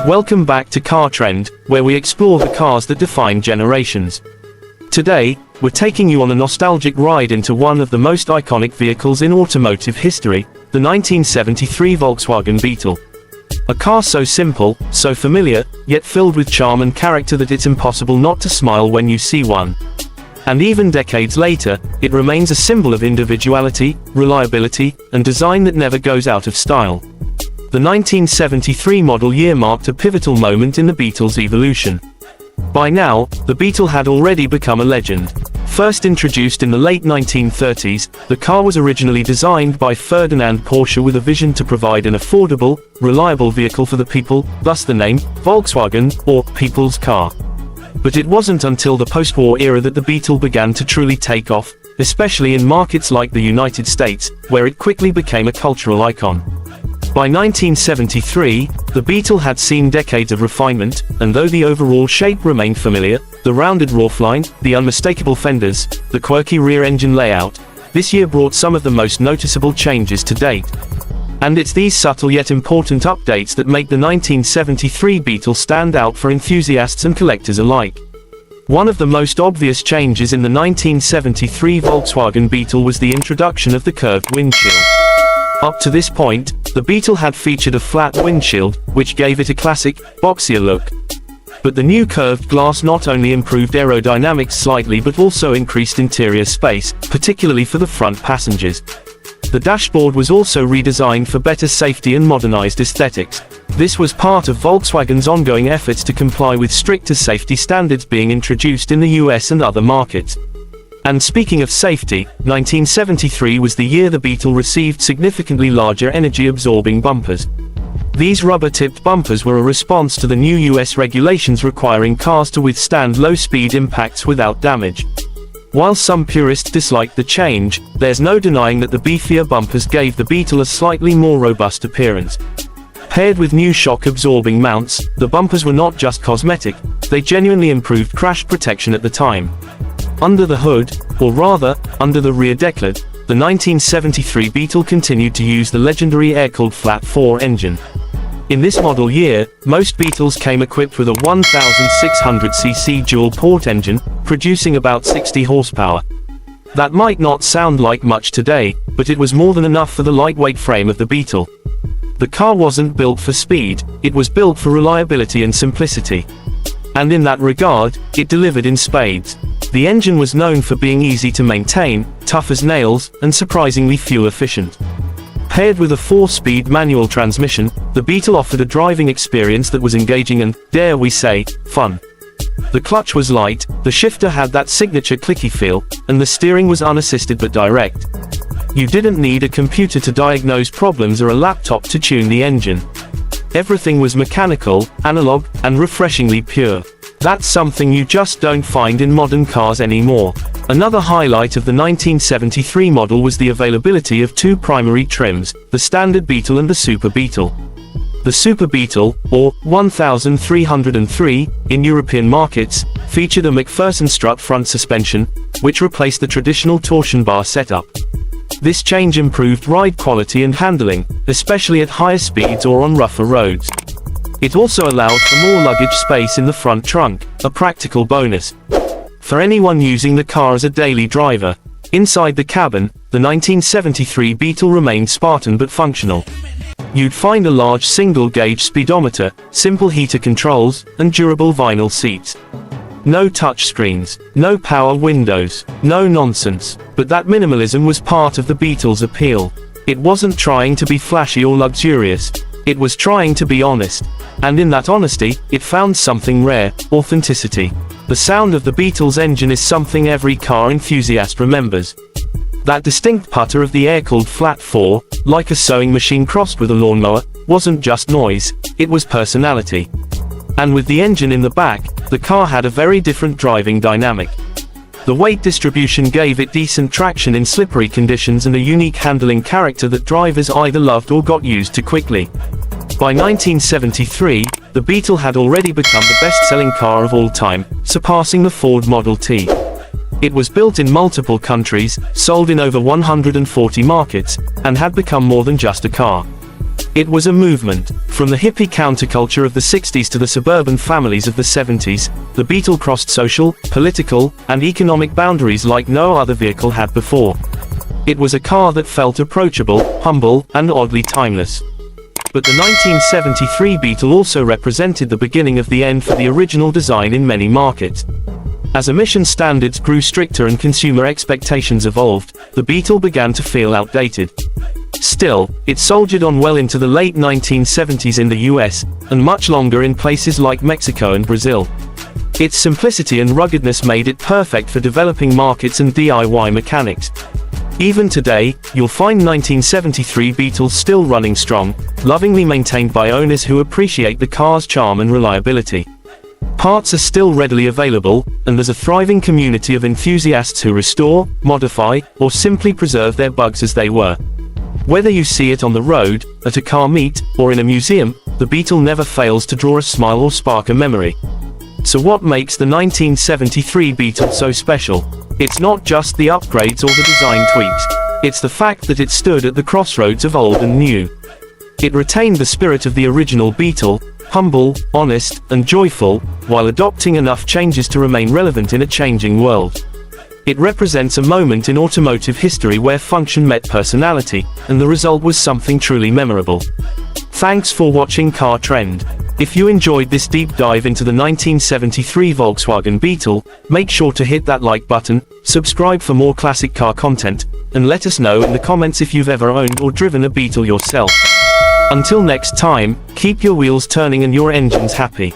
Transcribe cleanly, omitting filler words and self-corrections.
Welcome back to Car Trend, where we explore the cars that define generations. Today, we're taking you on a nostalgic ride into one of the most iconic vehicles in automotive history, the 1973 Volkswagen Beetle. A car so simple, so familiar, yet filled with charm and character that it's impossible not to smile when you see one. And even decades later, it remains a symbol of individuality, reliability, and design that never goes out of style. The 1973 model year marked a pivotal moment in the Beetle's evolution. By now, the Beetle had already become a legend. First introduced in the late 1930s, the car was originally designed by Ferdinand Porsche with a vision to provide an affordable, reliable vehicle for the people, thus the name, Volkswagen, or People's Car. But it wasn't until the post-war era that the Beetle began to truly take off, especially in markets like the United States, where it quickly became a cultural icon. By 1973, the Beetle had seen decades of refinement, and though the overall shape remained familiar, the rounded roofline, the unmistakable fenders, the quirky rear engine layout, this year brought some of the most noticeable changes to date. And it's these subtle yet important updates that make the 1973 Beetle stand out for enthusiasts and collectors alike. One of the most obvious changes in the 1973 Volkswagen Beetle was the introduction of the curved windshield. Up to this point, the Beetle had featured a flat windshield, which gave it a classic, boxier look. But the new curved glass not only improved aerodynamics slightly but also increased interior space, particularly for the front passengers. The dashboard was also redesigned for better safety and modernized aesthetics. This was part of Volkswagen's ongoing efforts to comply with stricter safety standards being introduced in the US and other markets. And speaking of safety, 1973 was the year the Beetle received significantly larger energy-absorbing bumpers. These rubber-tipped bumpers were a response to the new US regulations requiring cars to withstand low-speed impacts without damage. While some purists disliked the change, there's no denying that the beefier bumpers gave the Beetle a slightly more robust appearance. Paired with new shock-absorbing mounts, the bumpers were not just cosmetic, they genuinely improved crash protection at the time. Under the hood, or rather, under the rear decklet, the 1973 Beetle continued to use the legendary air-cooled flat-4 engine. In this model year, most Beetles came equipped with a 1,600cc dual-port engine, producing about 60 horsepower. That might not sound like much today, but it was more than enough for the lightweight frame of the Beetle. The car wasn't built for speed, it was built for reliability and simplicity. And in that regard, it delivered in spades. The engine was known for being easy to maintain, tough as nails, and surprisingly fuel-efficient. Paired with a 4-speed manual transmission, the Beetle offered a driving experience that was engaging and, dare we say, fun. The clutch was light, the shifter had that signature clicky feel, and the steering was unassisted but direct. You didn't need a computer to diagnose problems or a laptop to tune the engine. Everything was mechanical, analog, and refreshingly pure. That's something you just don't find in modern cars anymore. Another highlight of the 1973 model was the availability of two primary trims, the Standard Beetle and the Super Beetle. The Super Beetle, or 1303 in European markets, featured a McPherson strut front suspension, which replaced the traditional torsion bar setup. This change improved ride quality and handling, especially at higher speeds or on rougher roads. It also allowed for more luggage space in the front trunk, a practical bonus for anyone using the car as a daily driver. Inside the cabin, the 1973 Beetle remained Spartan but functional. You'd find a large single-gauge speedometer, simple heater controls, and durable vinyl seats. No touchscreens, no power windows, no nonsense, but that minimalism was part of the Beetle's appeal. It wasn't trying to be flashy or luxurious. It was trying to be honest. And in that honesty, it found something rare, authenticity. The sound of the Beetle's engine is something every car enthusiast remembers. That distinct putter of the air-cooled flat-4, like a sewing machine crossed with a lawnmower, wasn't just noise, it was personality. And with the engine in the back, the car had a very different driving dynamic. The weight distribution gave it decent traction in slippery conditions and a unique handling character that drivers either loved or got used to quickly. By 1973, the Beetle had already become the best-selling car of all time, surpassing the Ford Model T. It was built in multiple countries, sold in over 140 markets, and had become more than just a car. It was a movement. From the hippie counterculture of the 60s to the suburban families of the 70s, the Beetle crossed social, political, and economic boundaries like no other vehicle had before. It was a car that felt approachable, humble, and oddly timeless. But the 1973 Beetle also represented the beginning of the end for the original design in many markets. As emission standards grew stricter and consumer expectations evolved, the Beetle began to feel outdated. Still, it soldiered on well into the late 1970s in the US, and much longer in places like Mexico and Brazil. Its simplicity and ruggedness made it perfect for developing markets and DIY mechanics. Even today, you'll find 1973 Beetles still running strong, lovingly maintained by owners who appreciate the car's charm and reliability. Parts are still readily available, and there's a thriving community of enthusiasts who restore, modify, or simply preserve their bugs as they were. Whether you see it on the road, at a car meet, or in a museum, the Beetle never fails to draw a smile or spark a memory. So what makes the 1973 Beetle so special? It's not just the upgrades or the design tweaks. It's the fact that it stood at the crossroads of old and new. It retained the spirit of the original Beetle, humble, honest, and joyful, while adopting enough changes to remain relevant in a changing world. It represents a moment in automotive history where function met personality, and the result was something truly memorable. Thanks for watching Car Trend. If you enjoyed this deep dive into the 1973 Volkswagen Beetle, make sure to hit that like button, subscribe for more classic car content, and let us know in the comments if you've ever owned or driven a Beetle yourself. Until next time, keep your wheels turning and your engines happy.